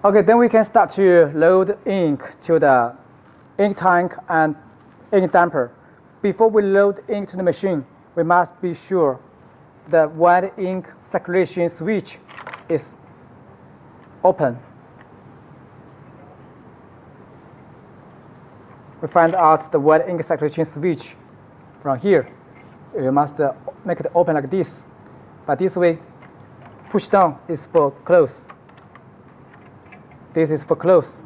Okay, then we can start to load ink to the ink tank and ink damper. Before we load ink to the machine, we must be sure the white ink circulation switch is open. We find out the white ink circulation switch from here. We must make it open like this. But this way, push down is for close. This is for close.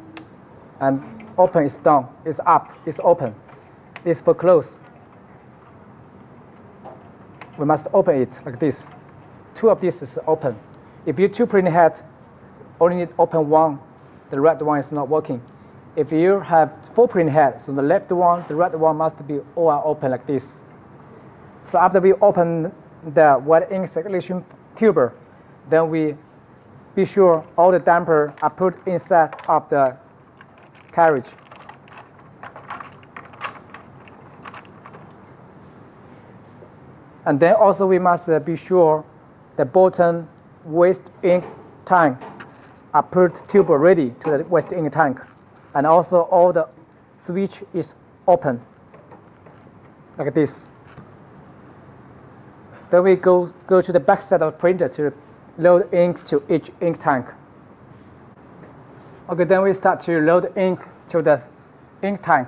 And open is down, is up, is open. This is for close. We must open it like this. Two of these is open. If you two print head, only need open one, the right one is not working. If you have four print heads, so the left one, the right one must be all open like this. So after we open the white ink circulation tuber, then we be sure all the damper are put inside of the carriage. And then also we must be sure the bottom waste ink tank are put tuber ready to the waste ink tank. And also all the switch is open, like this. Then we go to the back side of the printer to load ink to each ink tank. Okay, then we start to load ink to the ink tank.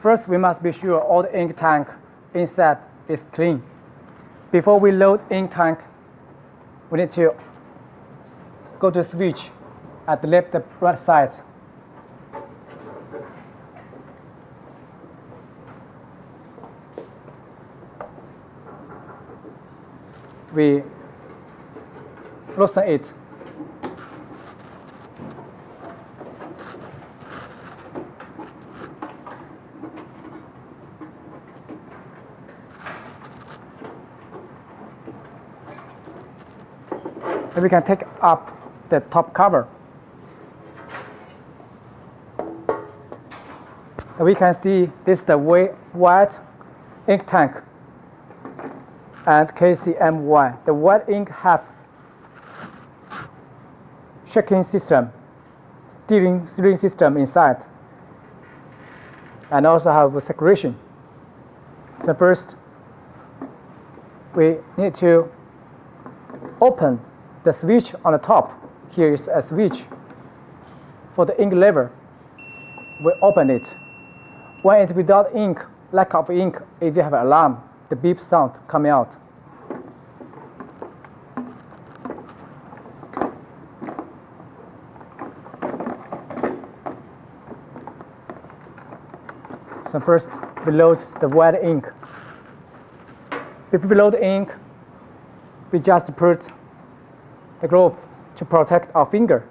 First, we must be sure all the ink tank inside is clean. Before we load ink tank, we need to go to the switch at the left and right side. We loosen it. And we can take up the top cover. And we can see this is the white ink tank and KCMY. The white ink have shaking system, steering system inside, and also have a circulation. So first, we need to open the switch on the top. Here is a switch for the ink lever. We open it. When it's without ink, lack of ink, if you have an alarm, the beep sound coming out. So first, we load the white ink. If we load ink, we just put the glove to protect our finger.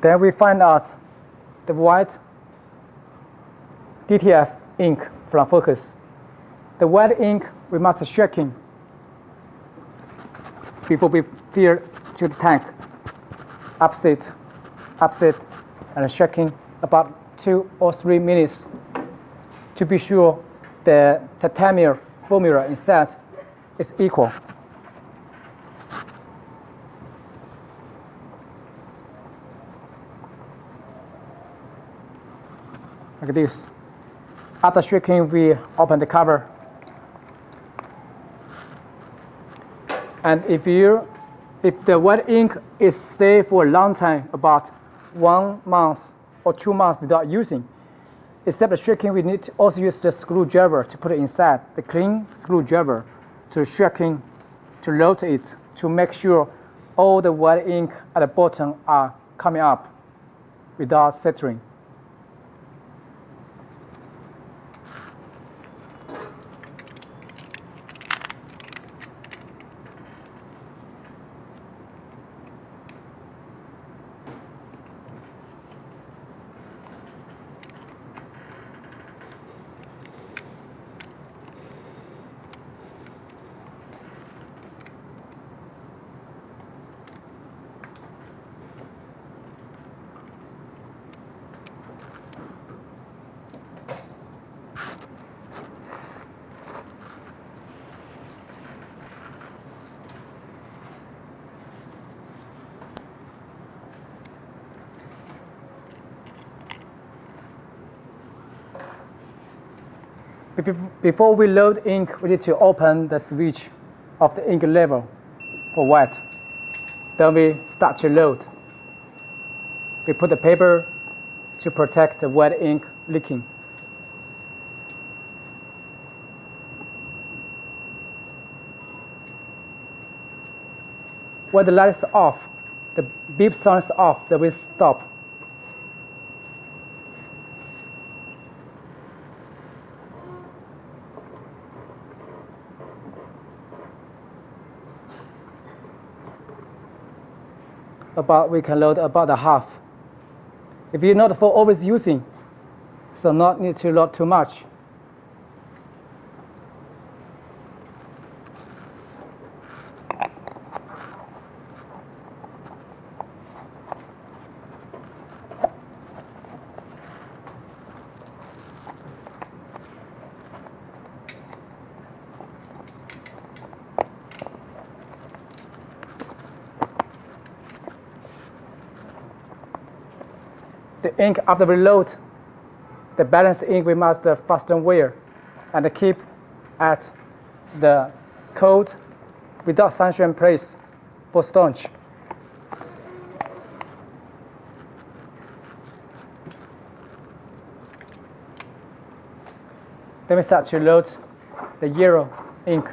Then we find out the white DTF ink from focus. The white ink we must shaking before we fill to the tank. Upset, and shaking about 2 or 3 minutes to be sure the titanium formula inside is equal. Like this. After shaking, we open the cover. And if the white ink is stay for a long time, about 1 month or 2 months without using, except the shaking, we need to also use the screwdriver to put it inside, the clean screwdriver to shaking, to load it, to make sure all the white ink at the bottom are coming up without settling. Before we load ink, we need to open the switch of the ink level for wet. Then we start to load. We put the paper to protect the wet ink leaking. When the light is off, the beep sound is off, then we stop. We can load about a half. If you're not for always using, so not need to load too much. The ink after we load, the balanced ink we must fasten wear and keep at the cold without sunshine place for staunch. Then we start to load the yellow ink.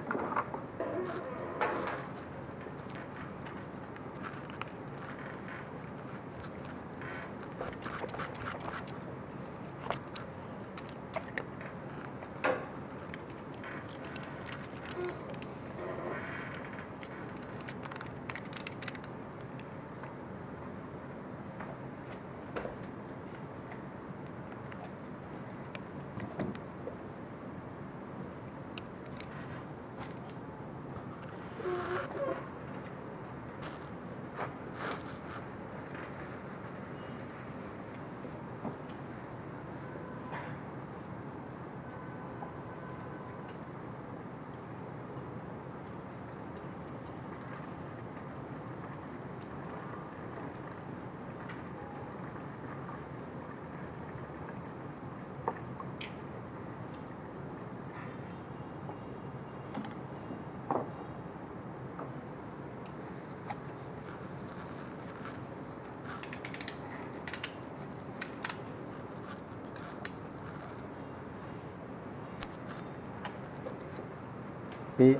We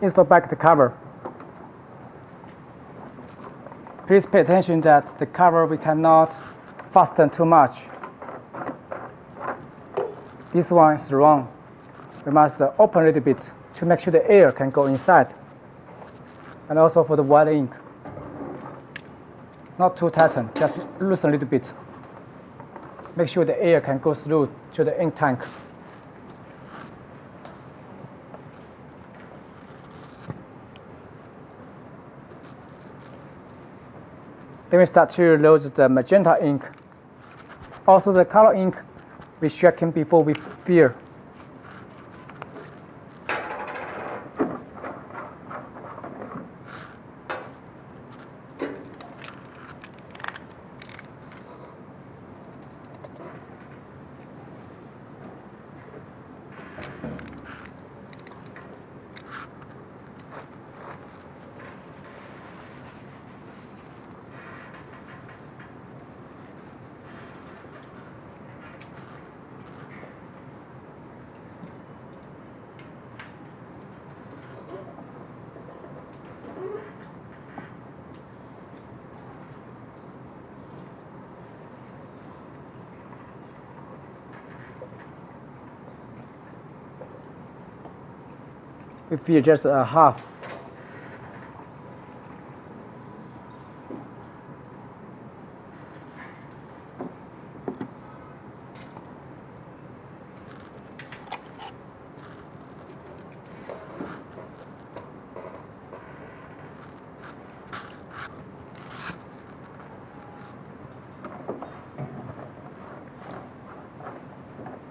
install back the cover. Please pay attention that the cover we cannot fasten too much. This one is wrong. We must open a little bit to make sure the air can go inside. And also for the white ink, not too tighten, just loosen a little bit. Make sure the air can go through to the ink tank. Then we start to load the magenta ink. Also the color ink, we check in before we fill. We fill just a half.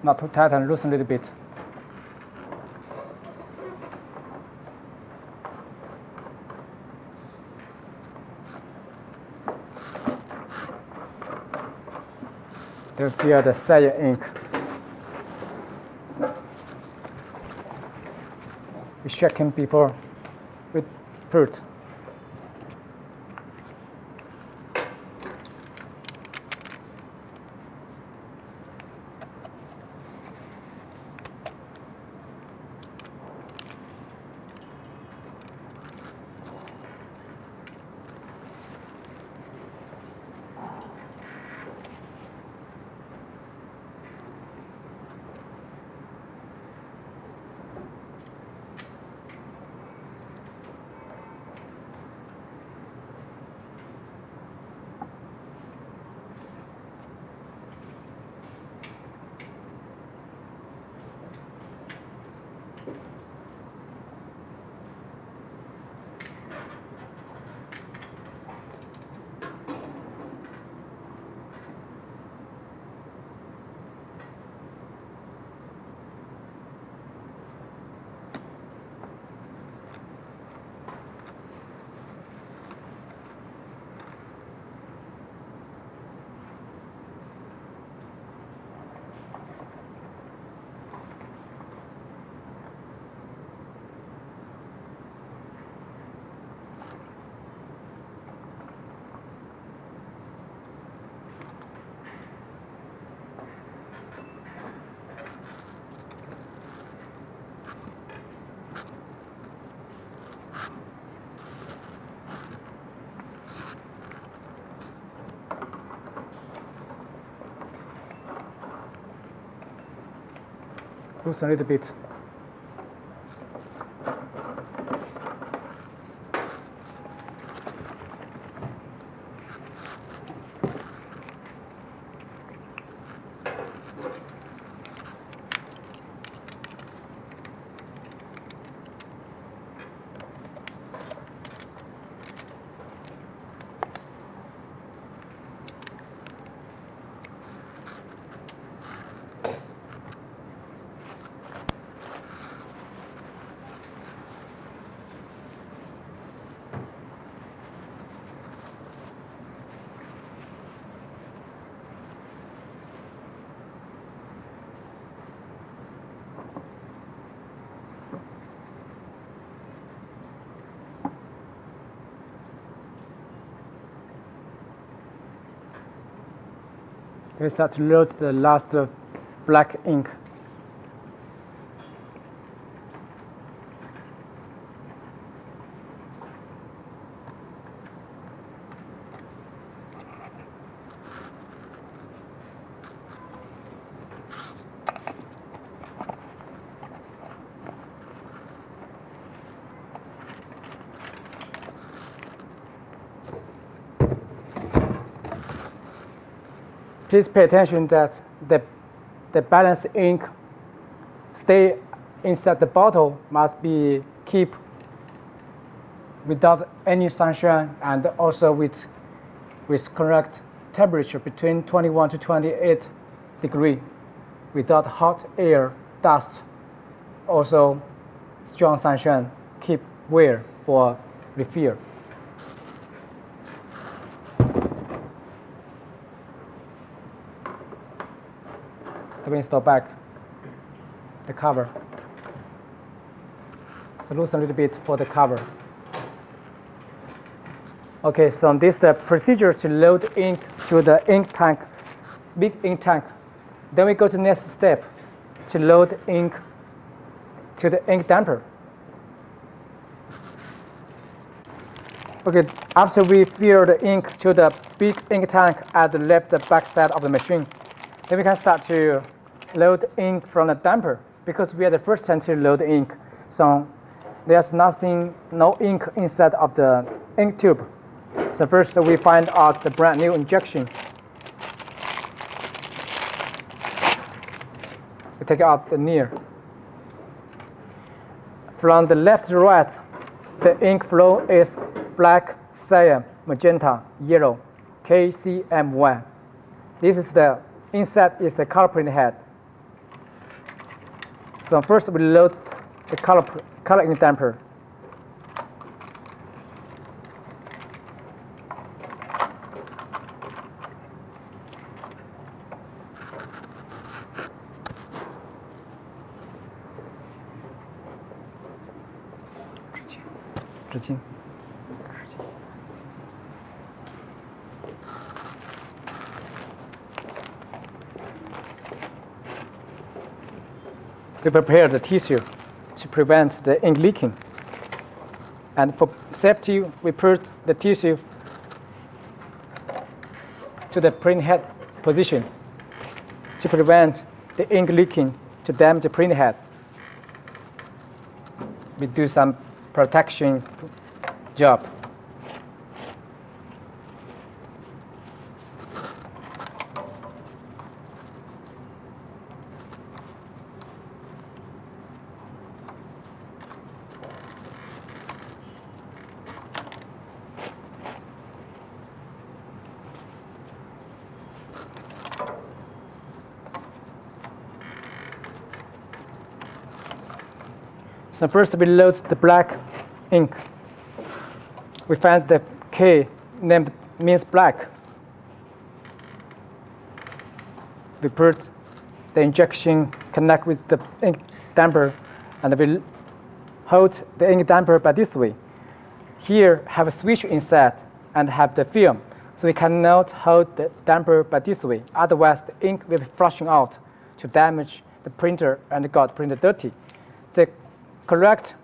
Not too tight and loosen a little bit. Then fill the cyan ink. We check him before we put. Loosen a little bit. We start to load the last black ink. Please pay attention that the balanced ink stay inside the bottle must be keep without any sunshine and also with correct temperature between 21 to 28 degree without hot air, dust, also strong sunshine, keep wear for refill. We install back the cover. So loosen a little bit for the cover. Okay, so this is the procedure to load ink to the ink tank, big ink tank. Then we go to the next step to load ink to the ink damper. Okay, after we fill the ink to the big ink tank at the left back side of the machine, then we can start to load ink from the damper because we are the first time to load ink. So there's no ink inside of the ink tube. So first we find out the brand new injection. We take out the near. From the left to right, the ink flow is black, cyan, magenta, yellow, KCM1. This is the inside is the color print head. So first we load the color ink damper. 纸巾。We prepare the tissue to prevent the ink leaking. And for safety, we put the tissue to the print head position to prevent the ink leaking to damage the print head. We do some protection job. So first we load the black ink. We find the K named means black. We put the injection connect with the ink damper, and we hold the ink damper by this way. Here have a switch inside and have the film, so we cannot hold the damper by this way. Otherwise, the ink will be flushing out to damage the printer and got printer dirty. The correct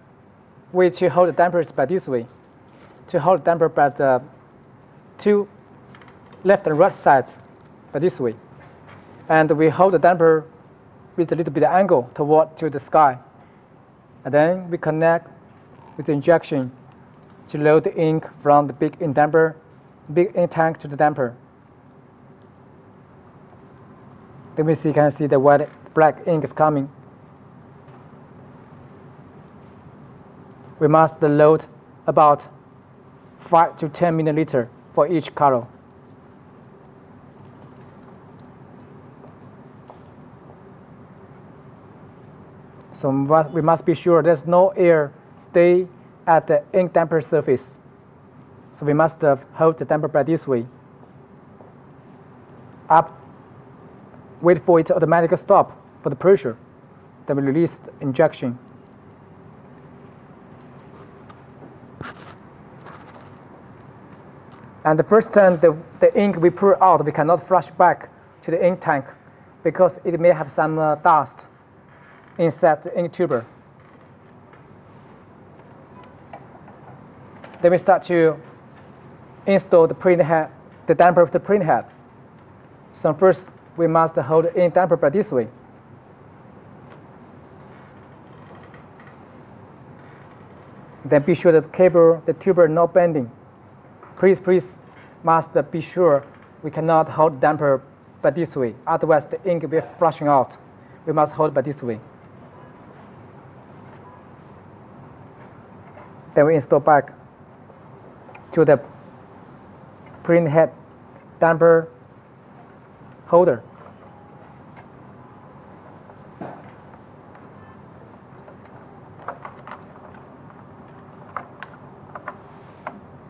way to hold the damper is by this way. To hold the damper by the two left and right sides by this way. And we hold the damper with a little bit of angle toward to the sky. And then we connect with the injection to load the ink from the big ink damper, big ink tank to the damper. Then we can see the white black ink is coming. We must load about 5 to 10 milliliter for each color. So we must be sure there's no air stay at the ink damper surface. So we must hold the damper by this way. Wait for it to automatically stop for the pressure. Then we release the injection. And the first time the ink we pour out, we cannot flush back to the ink tank because it may have some dust inside the ink tuber. Then we start to install the print head, the damper of the print head. So first we must hold the ink damper by this way. Then be sure the cable, the tuber not bending. Please must be sure we cannot hold damper by this way. Otherwise, the ink will be flushing out. We must hold by this way. Then we install back to the print head damper holder.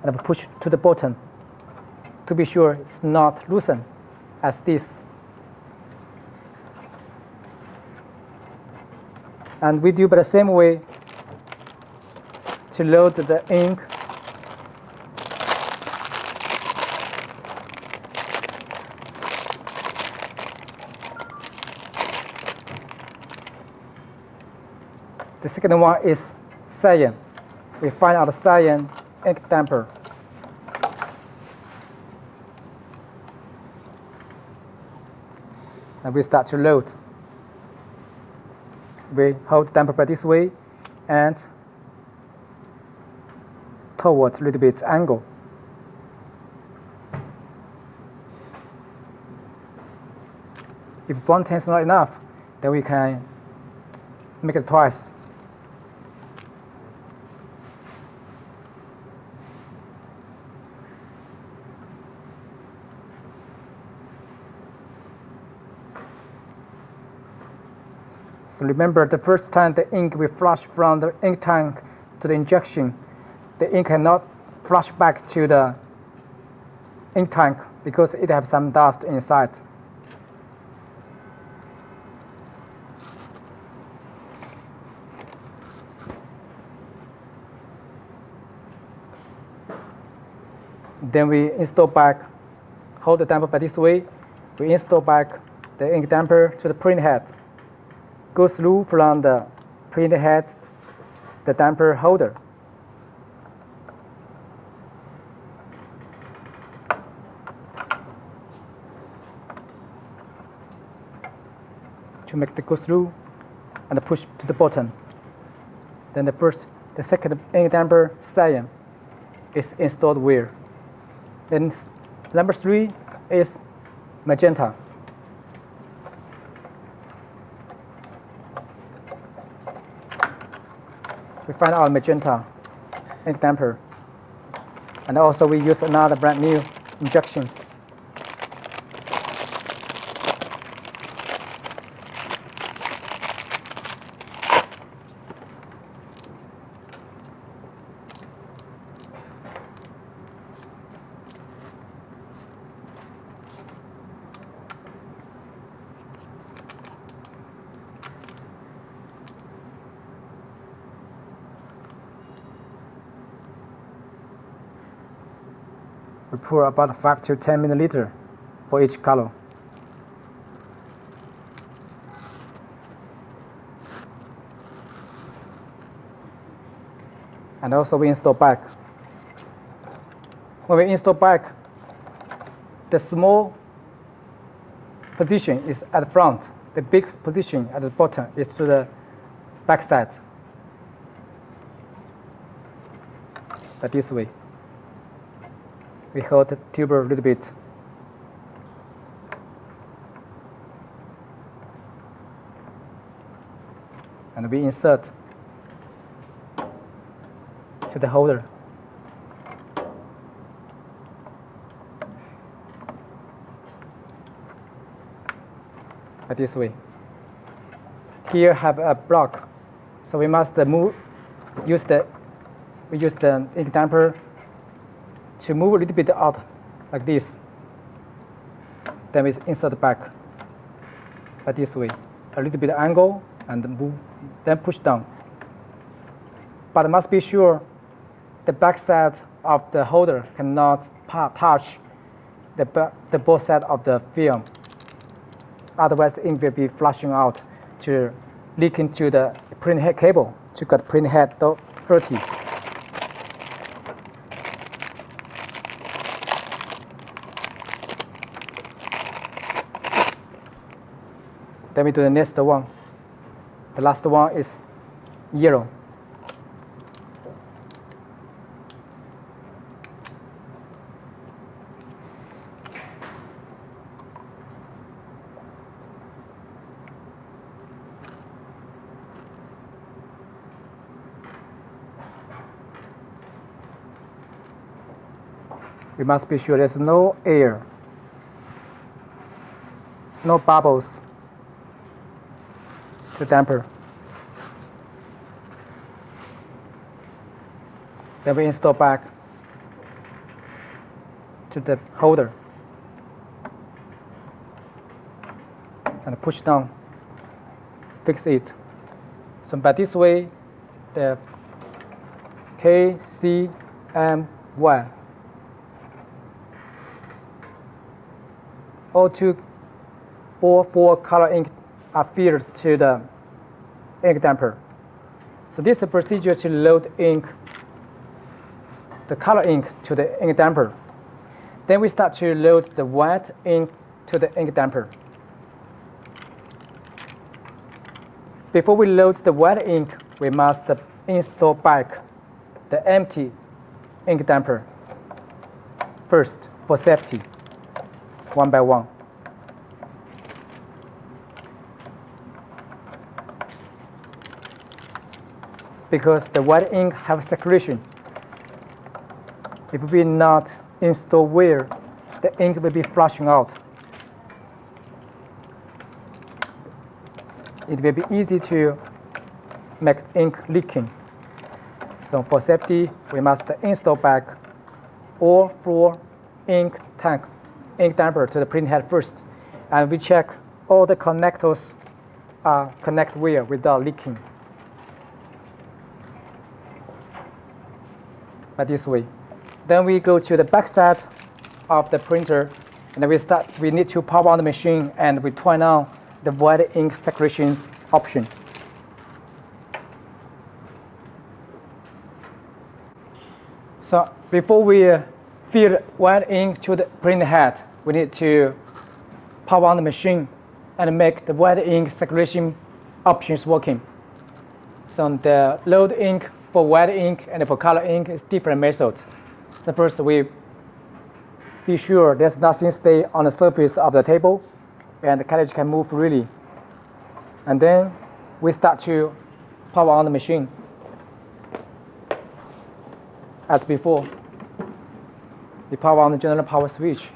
And push to the bottom to be sure it's not loosened as this. And we do by the same way to load the ink. The second one is cyan. We find out the cyan ink damper. And we start to load. We hold the damper by this way and towards a little bit angle. If 1/10 is not enough, then we can make it twice. So remember, the first time the ink will flush from the ink tank to the injection, the ink cannot flush back to the ink tank because it has some dust inside. Then we install back, hold the damper by this way. We install back the ink damper to the print head. Go through from the print head, the damper holder. To make the go through and push to the bottom. Then the second ink damper cyan is installed where. Then number 3 is magenta. We find our magenta ink damper, and also we use another brand new injection. We pour about 5 to 10 milliliter for each color. And also we install back. When we install back, the small position is at the front. The big position at the bottom is to the back side. But this way. We hold the tuber a little bit. And we insert to the holder. Like this way. Here have a block, so we must use the ink damper to move a little bit out like this. Then we insert back like this way, a little bit angle and move, then push down. But must be sure the back side of the holder cannot touch the both side of the film. Otherwise, the ink will be flushing out to leak into the print head cable to get print head dirty. Then we do the next one. The last one is yellow. We must be sure there's no air, no bubbles to damper. Then we install back to the holder and push down, fix it. So by this way, the K, C, M, Y all 4 color ink are filled to the ink damper. So this is a procedure to load ink, the color ink to the ink damper. Then we start to load the white ink to the ink damper. Before we load the white ink, we must install back the empty ink damper first for safety, one by one. Because the white ink have circulation. If we not install where, the ink will be flushing out. It will be easy to make ink leaking. So for safety, we must install back all 4 ink damper to the print head first, and we check all the connectors connect well without leaking. By this way. Then we go to the back side of the printer, and then we need to power on the machine, and we turn on the white ink circulation option. So before we feed white ink to the printer head, we need to power on the machine and make the white ink circulation options working. So the load ink for white ink and for color ink is different method. So first we be sure there's nothing stay on the surface of the table and the cartridge can move freely. And then we start to power on the machine. As before, we power on the general power switch.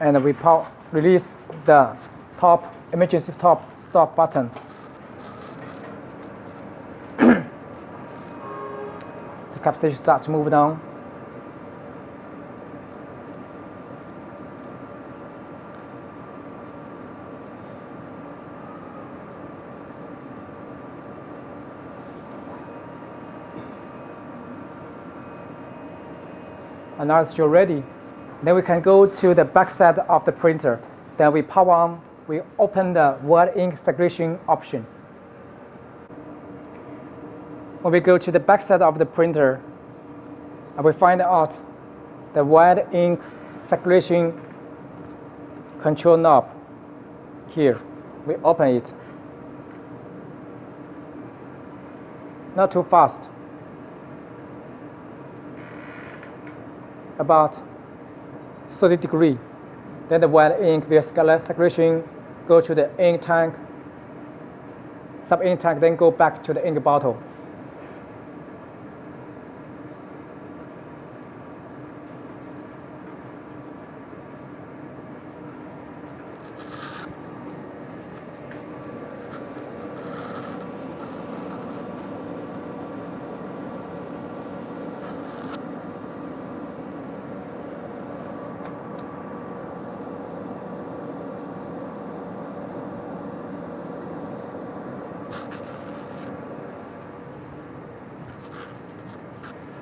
And we release the top emergency stop button. The cap station starts to move down. And now it's still ready. Then we can go to the back side of the printer. Then we power on, we open the white ink circulation option. When we go to the back side of the printer, and we find out the white ink circulation control knob here. We open it. Not too fast. About 30 degrees. Then the white ink will circulation go to the ink tank, sub-ink tank, then go back to the ink bottle.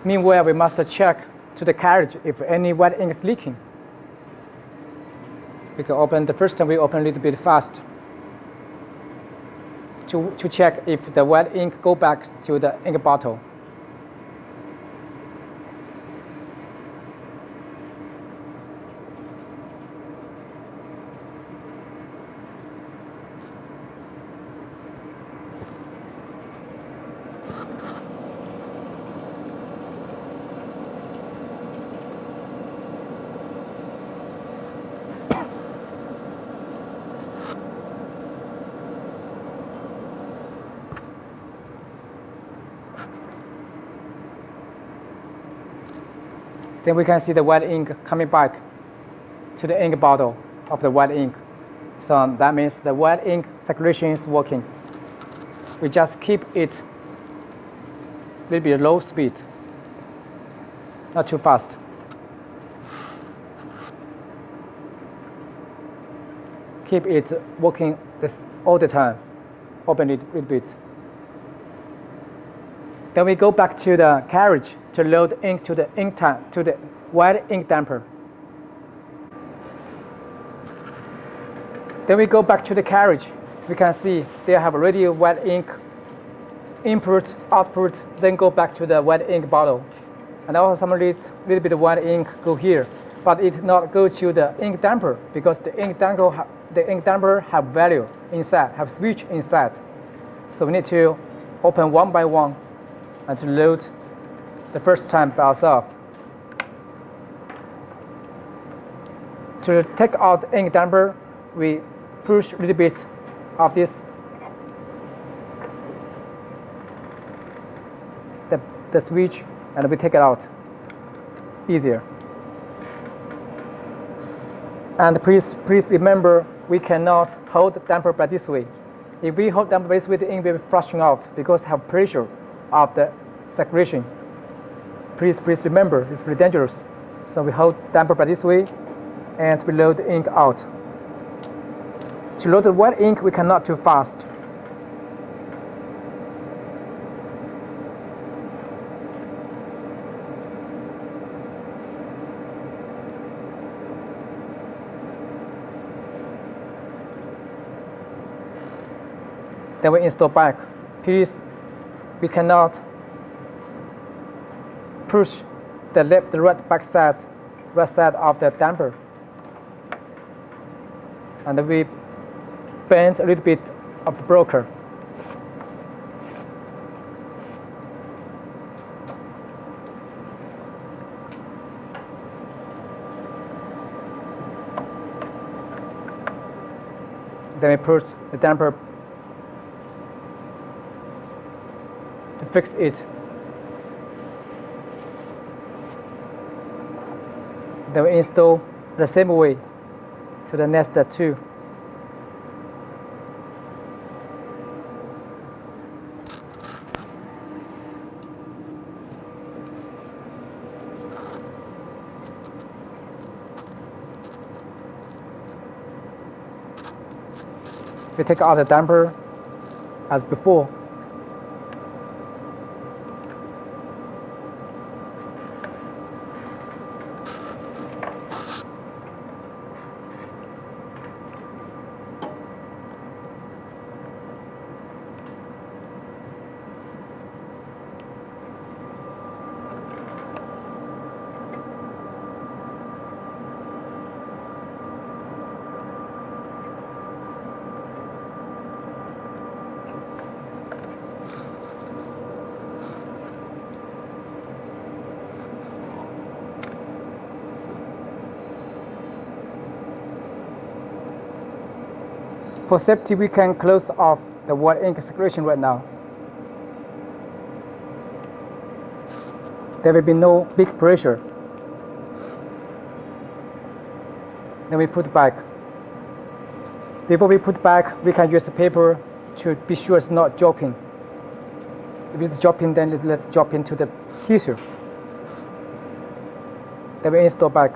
Meanwhile, we must check to the cartridge if any white ink is leaking. We can open, the first time we open a little bit fast to check if the white ink go back to the ink bottle. Then we can see the white ink coming back to the ink bottle of the white ink. So that means the white ink circulation is working. We just keep it a little bit low speed, not too fast. Keep it working this all the time. Open it a little bit. Then we go back to the cartridge to load ink to the ink tank, to the white ink damper. Then we go back to the cartridge. We can see they have already white ink input, output, then go back to the white ink bottle. And also some little bit of white ink go here, but it not go to the ink damper because the ink damper have value inside, have switch inside. So we need to open one by one and to load the first time by ourselves. To take out the ink damper, we push a little bit of this, the switch, and we take it out easier. And please remember, we cannot hold the damper by this way. If we hold damper by this way, the ink will be flushing out because have pressure of the circulation. Please remember, it's very dangerous. So we hold damper by this way, and we load the ink out. To load the white ink, we cannot too fast. Then we install back. Please, we cannot push the right side of the damper. And we bend a little bit of the broker. Then we put the damper to fix it. Then we install the same way to the next two. We take out the damper as before. For safety, we can close off the white ink circulation right now. There will be no big pressure. Then we put back. Before we put back, we can use the paper to be sure it's not dropping. If it's dropping, then let it drop into the tissue. Then we install back.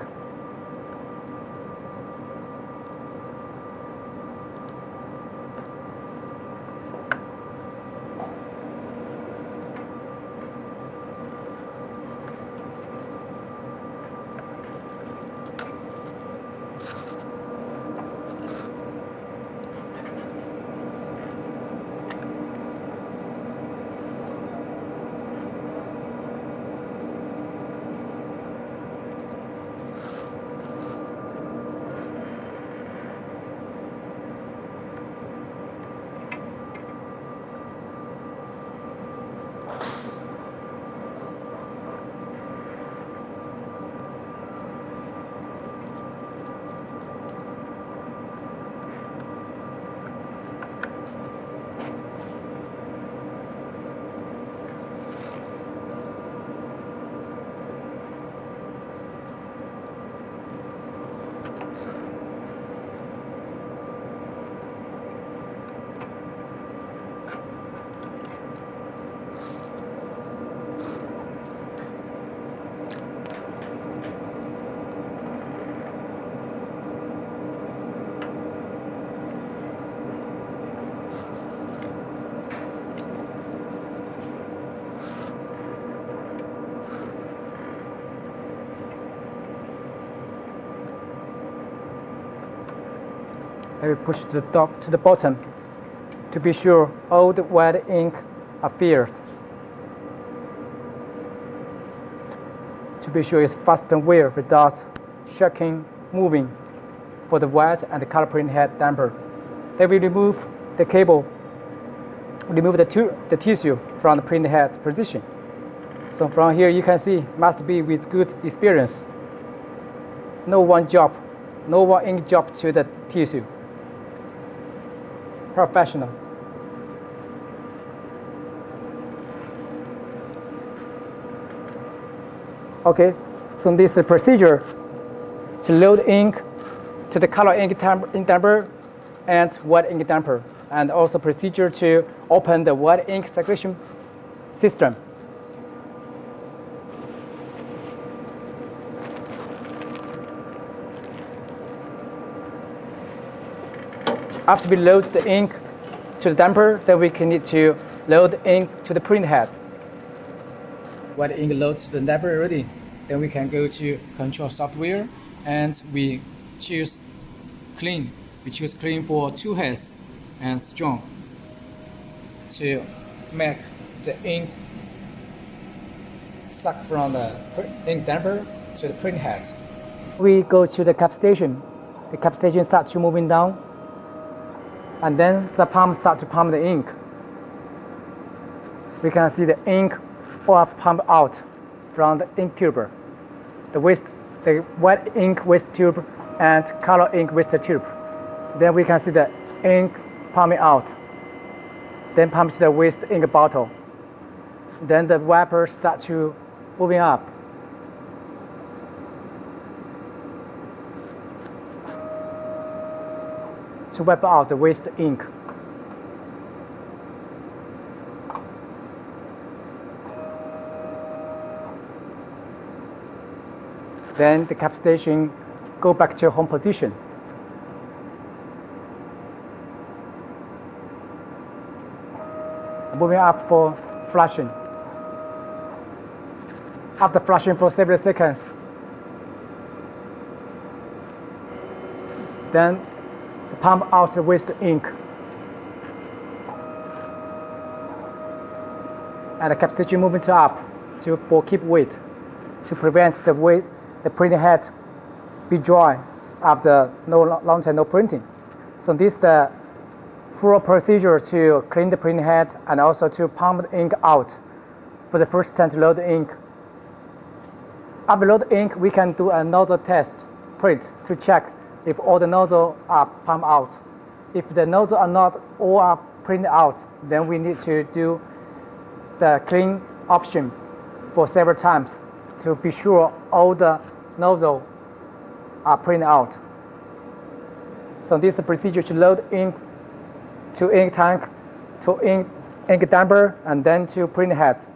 And we push the top to the bottom to be sure all the white ink are filled. To be sure it's fast and well without shaking, moving for the white and the color print head damper. Then we remove the cable, remove the tissue from the print head position. So from here you can see must be with good experience. No one ink drop to the tissue. Professional. Okay, so this is the procedure to load ink to the color ink damper and white ink damper, and also procedure to open the white ink circulation system. After we load the ink to the damper, then we can need to load ink to the print head. When the ink loads to the damper already, then we can go to control software and we choose clean. We choose clean for 2 heads and strong. to make the ink suck from the ink damper to the print head. We go to the cap station. The cap station starts to moving down, and then the pump starts to pump the ink. We can see the ink all pump out from the ink tube, the white ink waste tube and color ink waste tube. Then we can see the ink pumping out. Then pumps the waste ink bottle. Then the wiper starts to moving up. To wipe out the waste ink. Then the cap station go back to home position. Moving up for flushing. After flushing for several seconds, then pump out the waste ink. And the cap station moving to up for keep weight to prevent the printing head be dry after long time no printing. So this is the full procedure to clean the printing head and also to pump the ink out for the first time to load the ink. After load the ink, we can do a nozzle test print to check if all the nozzles are pumped out. If the nozzles are not all are printed out, then we need to do the clean option for several times to be sure all the nozzles are printed out. So this is the procedure to load ink to ink tank, to ink damper, and then to print head.